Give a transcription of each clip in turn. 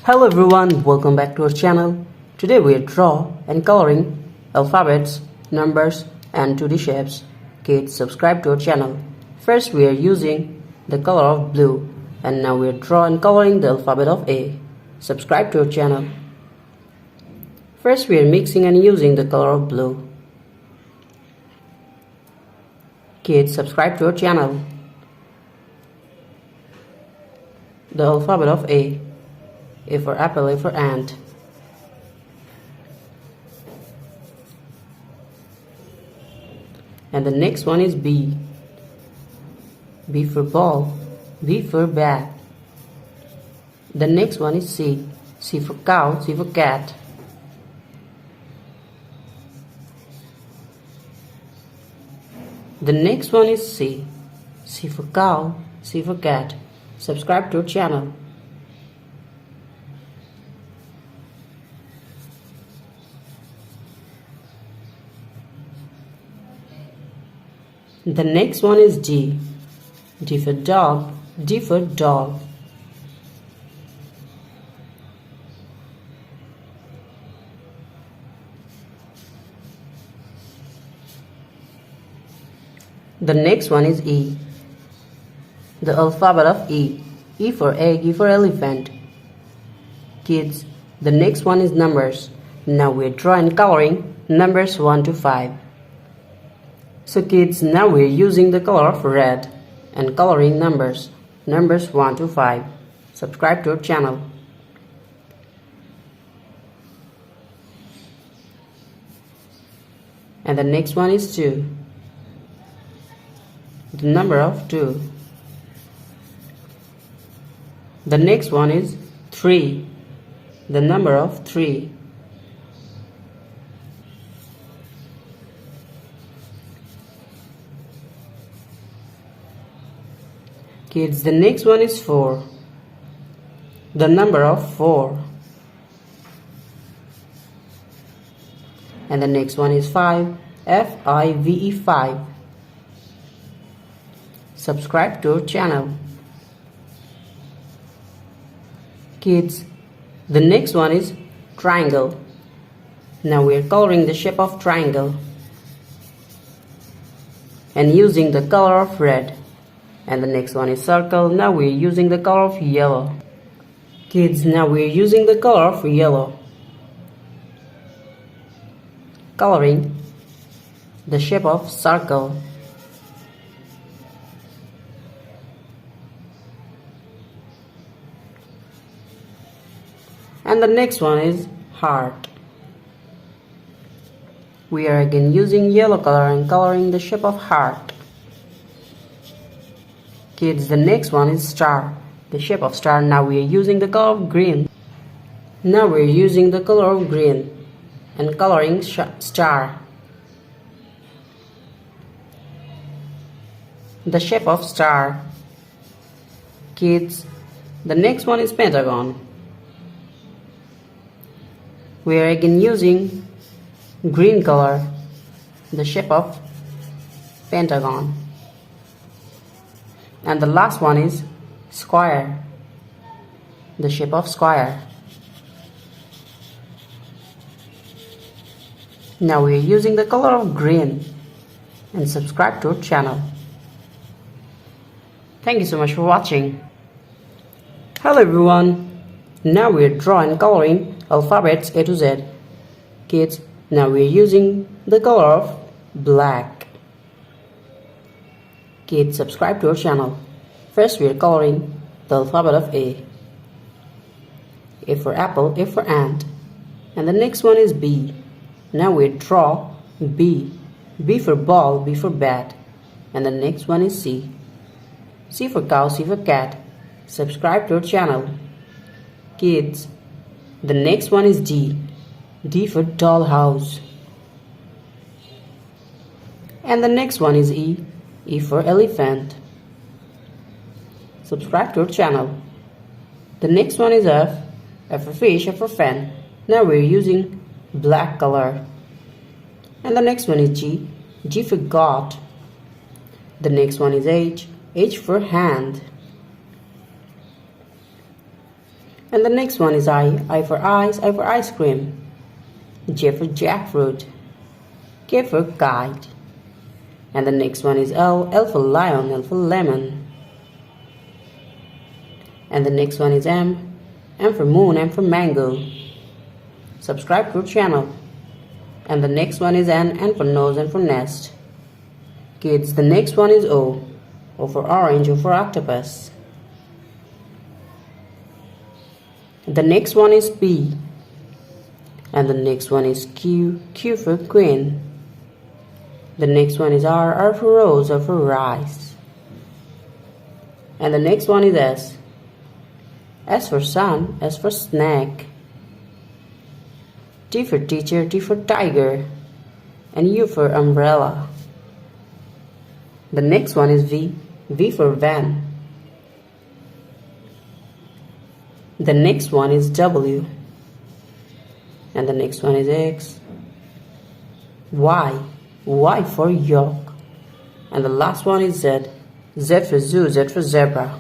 Hello everyone, welcome back to our channel. Today we are draw and coloring alphabets, numbers and 2D shapes. Kids, subscribe to our channel. First we are using the color of blue and now we are draw and coloring the alphabet of A. Subscribe to our channel. First we are mixing and using the color of blue. Kids, subscribe to our channel. The alphabet of A. A for apple, A for ant. And the next one is B. B for ball, B for bat. The next one is C. C for cow, C for cat. The next one is C. C for cow, C for cat. Subscribe to our channel. The next one is D. D for dog, D for dog. The next one is E. The alphabet of E. E for egg, E for elephant. Kids, the next one is numbers. Now we're drawing coloring numbers 1 to 5. So kids, now we're using the color of red and coloring numbers 1 to 5. Subscribe to our channel. And the next one is 2. The number of 2. The next one is 3. The number of 3. Kids, the next one is 4. The number of 4. And the next one is 5. F-I-V-E 5. Subscribe to our channel. Kids, the next one is triangle. Now we are coloring the shape of triangle and using the color of red. And the next one is circle. Now we're using the color of yellow. Kids, now we're using the color of yellow. Coloring the shape of circle. And the next one is heart. We are again using yellow color and coloring the shape of heart. Kids, the next one is star. The shape of star. Now we are using the color of green. Now we are using the color of green and coloring star. The shape of star. Kids, the next one is pentagon. We are again using green color. The shape of pentagon. And the last one is square. The shape of square. Now we are using the color of green and subscribe to our channel. Thank you so much for watching. Hello everyone. Now we are drawing coloring alphabets A to Z. Kids, now we are using the color of black. Kids, subscribe to our channel. First we are coloring the alphabet of A. A for apple, A for ant. And the next one is B. Now we draw B. B for ball, B for bat. And the next one is C. C for cow, C for cat. Subscribe to our channel. Kids, the next one is D. D for dollhouse. And the next one is E. E for elephant. Subscribe to our channel. The next one is F. F for fish, F for fan. Now we're using black color. And the next one is G. G for God. The next one is H. H for hand. And the next one is I for ice, I for ice cream. J for jackfruit. K for kite. And the next one is L for lion, L for lemon. And the next one is M for moon, M for mango. Subscribe to our channel. And the next one is N for nose, N for nest. Kids, the next one is O for orange, O for octopus. The next one is P. And the next one is Q for queen. The next one is R for rose, R for rice. And the next one is S for sun, S for snack. T for teacher, T for tiger. And U for umbrella. The next one is V for van. The next one is W. And the next one is X. Y for yolk. And the last one is Z for zoo, Z for zebra.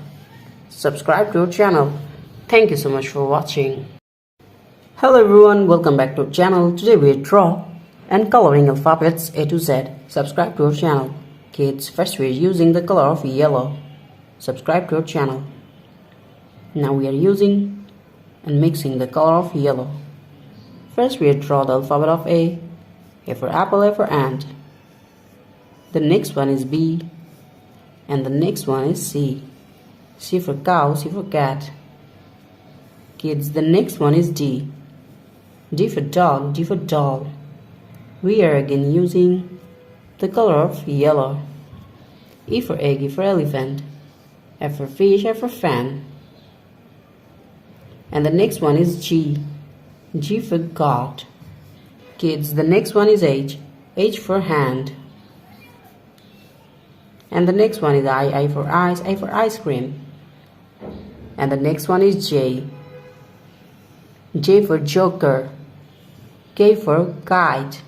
Subscribe to our channel. Thank you so much for watching. Hello everyone, welcome back to our channel. Today we draw and coloring alphabets A to Z. Subscribe to our channel. Kids, first we are using the color of yellow. Subscribe to our channel. Now we are using and mixing the color of yellow. First we draw the alphabet of A for apple, A for ant. The next one is B. And the next one is C. C for cow, C for cat. Kids, the next one is D. D for dog, D for doll. We are again using the color of yellow. E for egg, E for elephant. F for fish, F for fan. And the next one is G. G for God. Kids, the next one is H. H for hand. And the next one is I for ice, I for ice cream. And the next one is J. J for joker. K for kite.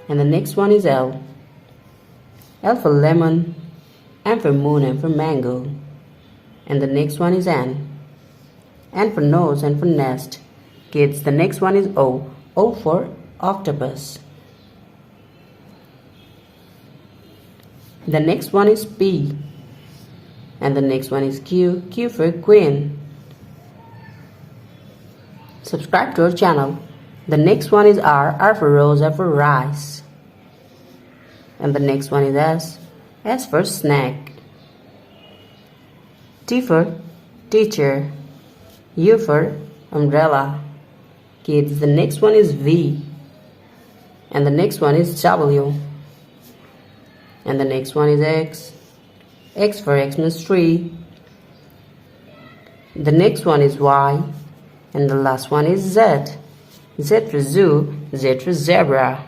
And the next one is L. L for lemon. M for moon, M for mango. And the next one is N. N for nose, N for nest. Kids, the next one is O. O for octopus. The next one is P. And the next one is Q. Q for queen. Subscribe to our channel. The next one is R. R for rose, R for rice. And the next one is S. S for snack. T for teacher. U for umbrella. Kids, the next one is V. And the next one is W. And the next one is X. X for Xmas tree. The next one is Y. And the last one is Z. Z for zoo, Z for zebra.